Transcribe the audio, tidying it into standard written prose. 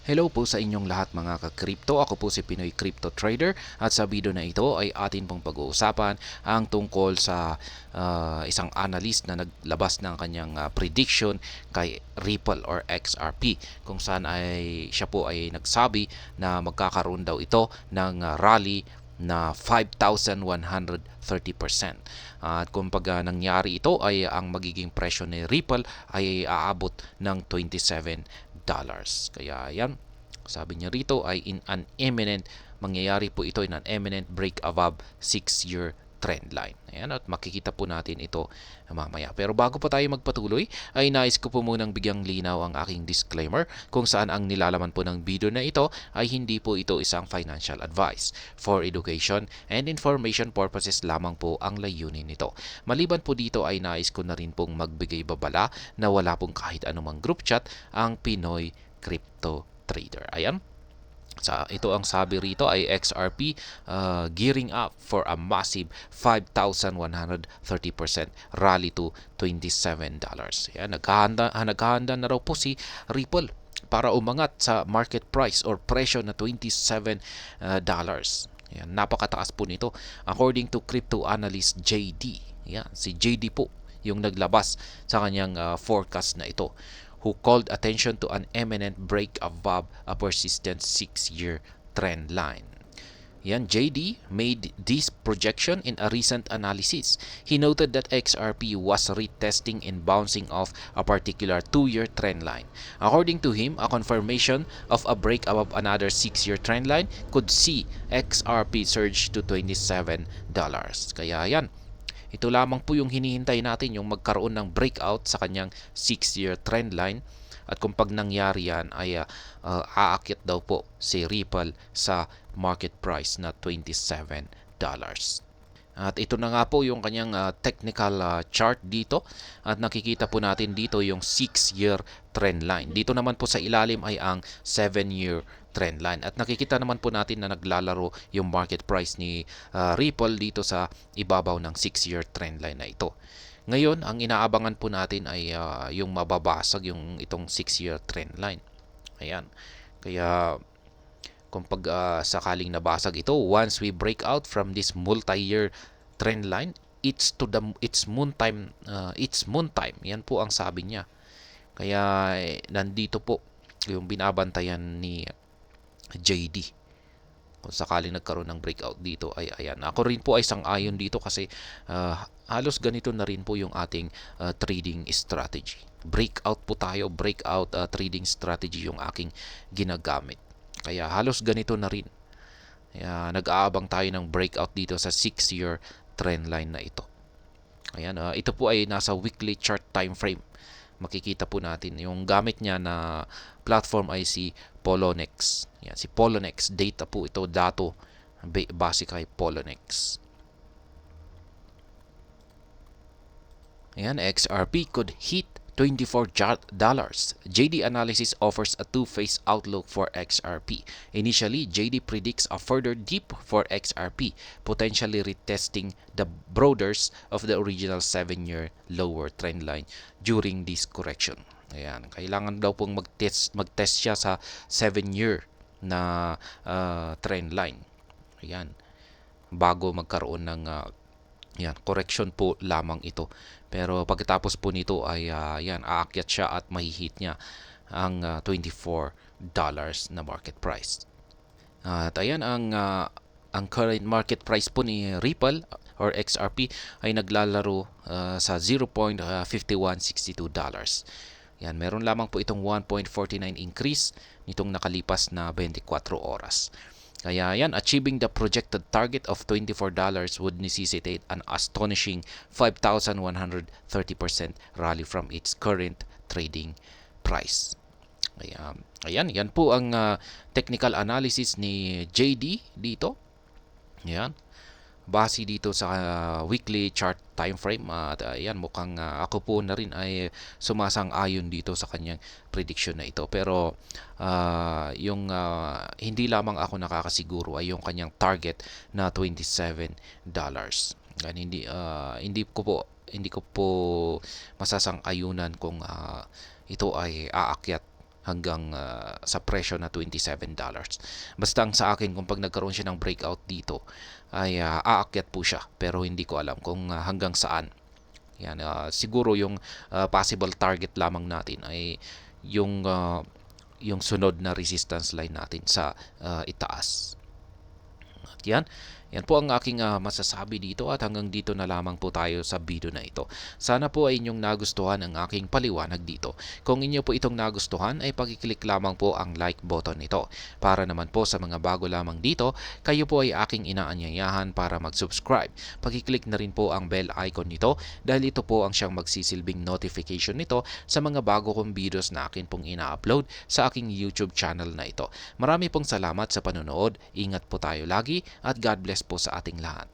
Hello po sa inyong lahat mga ka-crypto. Ako po si Pinoy Crypto Trader at sa video na ito ay atin pong pag-uusapan ang tungkol sa isang analyst na naglabas ng kanyang prediction kay Ripple or XRP, kung saan ay siya po ay nagsabi na magkakaroon daw ito ng rally na 5,130%. At kung pag nangyari ito ay ang magiging presyo ni Ripple ay aabot ng $27. Kaya yan, sabi niya rito ay in an imminent, mangyayari po ito in an imminent break above 6-year trend line. Ayan, at makikita po natin ito mamaya. Pero bago pa tayo magpatuloy, ay nais ko po munang bigyang linaw ang aking disclaimer kung saan ang nilalaman po ng video na ito ay hindi po ito isang financial advice. For education and information purposes lamang po ang layunin nito. Maliban po dito ay nais ko na rin pong magbigay babala na wala pong kahit anumang group chat ang Pinoy Crypto Trader. Ayan. Ito ang sabi rito ay XRP gearing up for a massive 5,130% rally to $27. Yan, naghahanda na raw po si Ripple para umangat sa market price or presyo na $27. Yan, napakataas po nito according to crypto analyst JD. Yan, si JD po yung naglabas sa kanyang forecast na ito, who called attention to an imminent break above a persistent 6-year trend line. Yan, JD made this projection in a recent analysis. He noted that XRP was retesting and bouncing off a particular 2-year trend line. According to him, a confirmation of a break above another 6-year trend line could see XRP surge to $27. Kaya yan, ito lamang po yung hinihintay natin, yung magkaroon ng breakout sa kanyang 6-year trend line. At kung pag nangyari yan ay aakyat daw po si Ripple sa market price na $27. At ito na nga po yung kanyang technical chart dito. At nakikita po natin dito yung 6-year trend line. Dito naman po sa ilalim ay ang 7-year trend line. At nakikita naman po natin na naglalaro yung market price ni Ripple dito sa ibabaw ng 6-year trend line na ito. Ngayon, ang inaabangan po natin ay yung mababasag yung itong 6-year trend line. Ayan. Kaya kung pag sakaling nabasag ito, once we break out from this multi-year trend line, it's moon time. Yan po ang sabi niya. Kaya nandito po yung binabantayan ni JD. Kung sakaling nagkaroon ng breakout dito ay ayan. Ako rin po ay sang-ayon dito kasi halos ganito na rin po yung ating trading strategy. Breakout po tayo, breakout trading strategy yung aking ginagamit. Kaya halos ganito na rin. Kaya nag-aabang tayo ng breakout dito sa 6-year trend line na ito. Ayan, ito po ay nasa weekly chart time frame. Makikita po natin yung gamit niya na platform ay si Poloniex. Yan, si Poloniex data po ito, dato base kay Poloniex. Ayan, XRP could hit $24. JD Analysis offers a two-phase outlook for XRP. Initially, JD predicts a further dip for XRP, potentially retesting the borders of the original 7-year lower trend line during this correction. Ayan, kailangan daw pong mag-test siya sa 7-year na trend line. Ayan, bago magkaroon ng yan, correction po lamang ito. Pero pagkatapos po nito ay yan, aakyat siya at mahihit niya ang $24 na market price. At ayan, ang current market price po ni Ripple or XRP ay naglalaro sa $0.5162. Yan, meron lamang po itong 1.49 increase nitong nakalipas na 24 oras. Kaya yan, achieving the projected target of $24 would necessitate an astonishing 5,130% rally from its current trading price. Kaya, ayan, yan po ang technical analysis ni JD dito. Yan. Base dito sa weekly chart time frame at ayan, mukhang ako po na rin ay sumasang-ayon dito sa kanyang prediction na ito. Pero yung hindi lamang ako nakakasiguro ay yung kanyang target na $27. Yan, hindi ko po masasang-ayunan kung ito ay aakyat hanggang sa presyo na $27. Basta ang sa akin, kung pag nagkaroon siya ng breakout dito, ay aakyat po siya. Pero hindi ko alam kung hanggang saan. Yan, siguro yung possible target lamang natin ay yung sunod na resistance line natin sa itaas. At yan po ang aking masasabi dito, at hanggang dito na lamang po tayo sa video na ito. Sana po ay inyong nagustuhan ang aking paliwanag dito. Kung inyo po itong nagustuhan ay pakiclick lamang po ang like button nito. Para naman po sa mga bago lamang dito, kayo po ay aking inaanyayahan para mag-subscribe. Pakiclick na rin po ang bell icon nito dahil ito po ang siyang magsisilbing notification nito sa mga bago kong videos na akin pong ina-upload sa aking YouTube channel na ito. Marami pong salamat sa panonood. Ingat po tayo lagi at God bless po sa ating lahat.